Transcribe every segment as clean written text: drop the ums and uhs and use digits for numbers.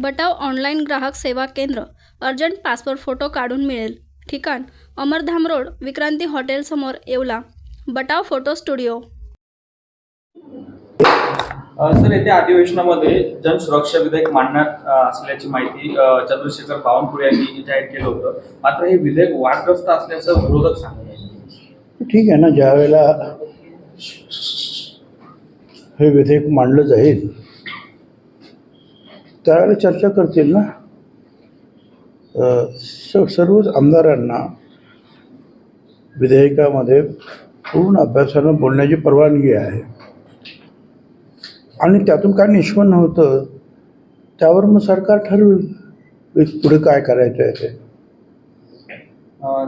बटाव online ग्राहक सेवा केंद्र. अर्जंट पासपोर्ट फोटो काढून मिळेल. ठिकाण अमरधाम रोड, विक्रांती हॉटेल समोर, Yeola. Batav photo studio. Sir, येत्या अधिवेशनामध्ये जनसुरक्षा विधेयक मांडण्यात असल्याची माहिती चंद्रशेखर बावनकुळे यांनी जाहीर केलं होतं. मात्र हे विधेयक वादग्रस्त असल्याचं विरोधक सांगतात. ठीक आहे ना, ज्या वेळेला हे विधेयक मांडलं जाईल त्यावेळेला चर्चा करतील ना. सर्वच आमदारांना विधेयकामध्ये पूर्ण अभ्यासानं बोलण्याची परवानगी आहे आणि त्यातून काय निष्पन्न होतं त्यावर मग सरकार ठरवेल पुढे काय करायचं आहे ते.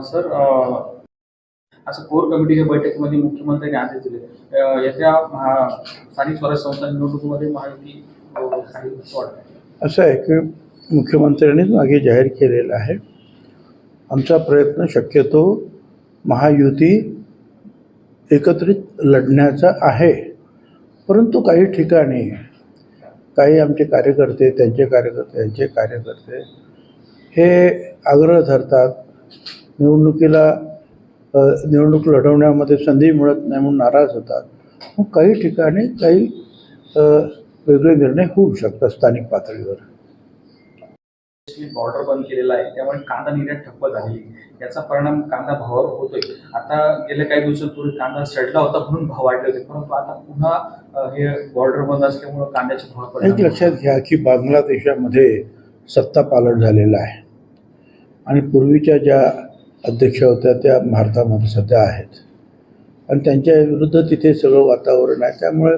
सर, असं कोर कमिटीच्या बैठकीमध्ये मुख्यमंत्र्यांनी आदेश दिले. येत्या स्थानिक स्वराज्य संस्था निवडणुकीमध्ये महायुती वाटतं. असं आहे की मुख्यमंत्र्यांनीच मागे जाहीर केलेलं आहे, आमचा प्रयत्न शक्यतो महायुती एकत्रित लढण्याचा आहे. परंतु काही ठिकाणी काही आमचे कार्यकर्ते, त्यांचे कार्यकर्ते हे आग्रह धरतात, निवडणूक लढवण्यामध्ये संधी मिळत नाही म्हणून नाराज होतात. मग काही ठिकाणी काही वेगळे निर्णय होऊ शकतात स्थानिक पातळीवर. बॉर्डर बंद केलेला आहे, त्यामुळे कांदा निर्यात ठप्प झाली. याचा परिणाम कांदा भावावर होतोय. आता गेल्या काही दिवसांपूर्वी कांदा सडला होता म्हणून भाव वाढले होते, परंतु आता पुन्हा हे बॉर्डर बंद असल्यामुळे कांद्याचे भाव एक लक्षात घ्या की बांगलादेशामध्ये सत्ता पालट झालेला आहे आणि पूर्वीच्या ज्या अध्यक्ष होत्या त्या भारतामध्ये सध्या आहेत आणि त्यांच्या विरुद्ध तिथे सगळं वातावरण आहे. त्यामुळे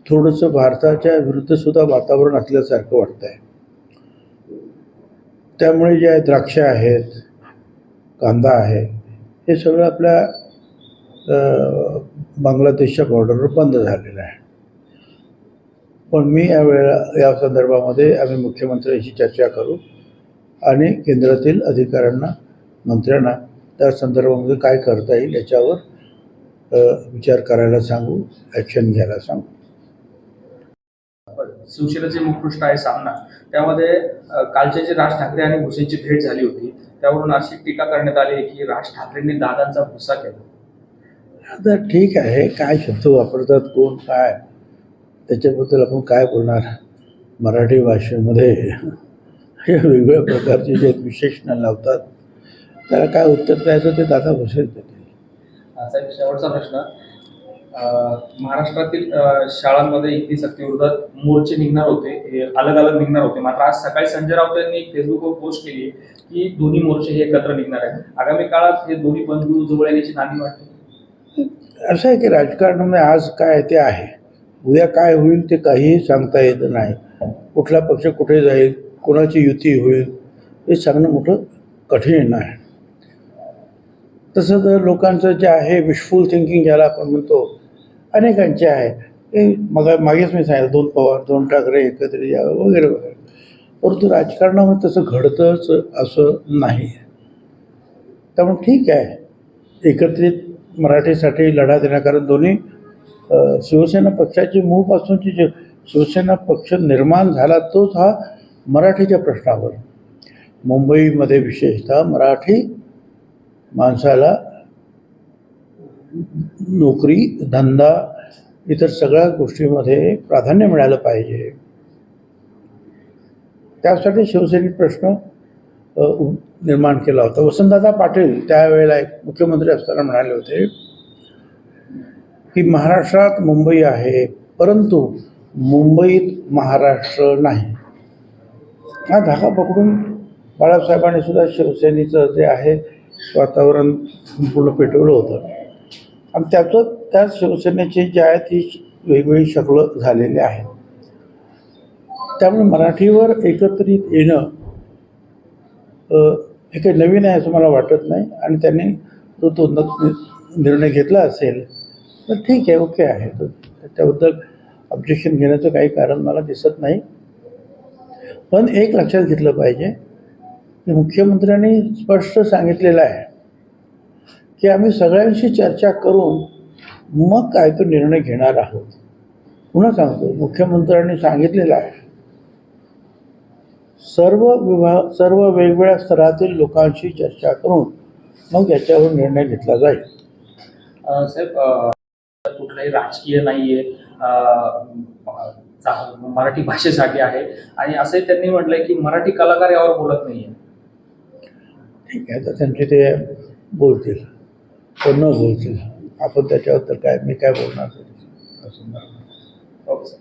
थोडंसं भारताच्या विरुद्धसुद्धा वातावरण असल्यासारखं वाटतं आहे. त्यामुळे जे द्राक्ष आहेत, कांदा आहे, हे सगळं आपल्या बांगलादेशच्या बॉर्डरवर बंद झालेलं आहे. पण मी या संदर्भामध्ये आम्ही मुख्यमंत्र्यांशी चर्चा करू आणि केंद्रातील अधिकाऱ्यांना, मंत्र्यांना त्या संदर्भामध्ये काय करता येईल याच्यावर विचार करायला सांगू, ॲक्शन घ्यायला सांगू. शिवसेनेचे मुखपृष्ठ आहे सामना, त्यामध्ये कालचे जे राज ठाकरे आणि भुसेंची भेट झाली होती, त्यावरून अशी टीका करण्यात आली की राज ठाकरेंनी दादांचा भुसा केला. आता ठीक आहे, काय शब्द वापरतात कोण काय त्याच्याबद्दल आपण काय बोलणार. मराठी भाषेमध्ये हे वेगवेगळ्या प्रकारचे जे विशेषणं लावतात त्याला काय उत्तर द्यायचं ते दादा भुसेच देतील. साहेब, शेवटचा प्रश्न. महाराष्ट्रातील शाळांमध्ये हिंदी सक्तीविरोधात मोर्चे निघणार होते, हे अलग निघणार होते. मात्र आज सकाळी संजय राऊत यांनी फेसबुकवर पोस्ट केली की दोन्ही मोर्चे हे एकत्र निघणार आहेत. आगामी काळात हे दोन्ही बंधू जवळ येण्याची नांदी वाटते. असं आहे की राजकारणामध्ये आज काय ते आहे, उद्या काय होईल ते काहीही सांगता येत नाही. कुठला पक्ष कुठे जाईल, कोणाची युती होईल हे सांगणं मोठं कठीण आहे. तसं तर लोकांचं जे आहे विशफुल थिंकिंग ज्याला आपण म्हणतो अनेकांचे आहे. हे मागेच मी सांगितलं, 2 पवार 2 ठाकरे एकत्रित यावं वगैरे वगैरे. परंतु राजकारणामध्ये तसं घडतंच असं नाही. त्यामुळे ठीक आहे, एकत्रित मराठीसाठी लढा देण्या, कारण दोन्ही शिवसेना पक्षाची मूळपासूनची जे शिवसेना पक्ष निर्माण झाला तोच हा मराठीच्या प्रश्नावर. मुंबईमध्ये विशेषतः मराठी माणसाला नोकरी, धंदा, इतर सगळ्या गोष्टीमध्ये प्राधान्य मिळालं पाहिजे. त्यासाठी शिवसेनेत प्रश्न निर्माण केला होता. वसंतदादा पाटील त्यावेळेला एक मुख्यमंत्री असताना म्हणाले होते की महाराष्ट्रात मुंबई आहे, परंतु मुंबईत महाराष्ट्र नाही. हा धागा पकडून बाळासाहेबांनी सुद्धा शिवसेनेचं जे आहे वातावरण पूर्ण पेटवलं होतं आणि त्या शिवसेनेची जी आहे ती वेगवेगळी शक्ल झालेली आहे. त्यामुळे मराठीवर एकत्रित येणं हे काही नवीन आहे असं मला वाटत नाही आणि त्यांनी तो निर्णय घेतला असेल तर ठीक आहे, ओके आहे. त्याबद्दल ऑब्जेक्शन घेण्याचं काही कारण मला दिसत नाही. पण एक लक्षात घेतलं पाहिजे की मुख्यमंत्र्यांनी स्पष्ट सांगितलेलं आहे की आम्ही सगळ्यांशी चर्चा करून मग काय तो निर्णय घेणार आहोत. पुन्हा सांगतो, मुख्यमंत्र्यांनी सांगितलेलं आहे सर्व वेगवेगळ्या स्तरातील लोकांशी चर्चा करून मग याच्यावर निर्णय घेतला जाईल. साहेब, कुठलाही राजकीय नाहीये, मराठी भाषेसाठी आहे आणि असंही त्यांनी म्हटलंय की मराठी कलाकार यावर बोलत नाहीये. ठीक आहे, तर त्यांचे ते बोलतील, ते न बोलतील, आपण त्याच्याबद्दल काय, मी काय बोलणार. Okay, thank you.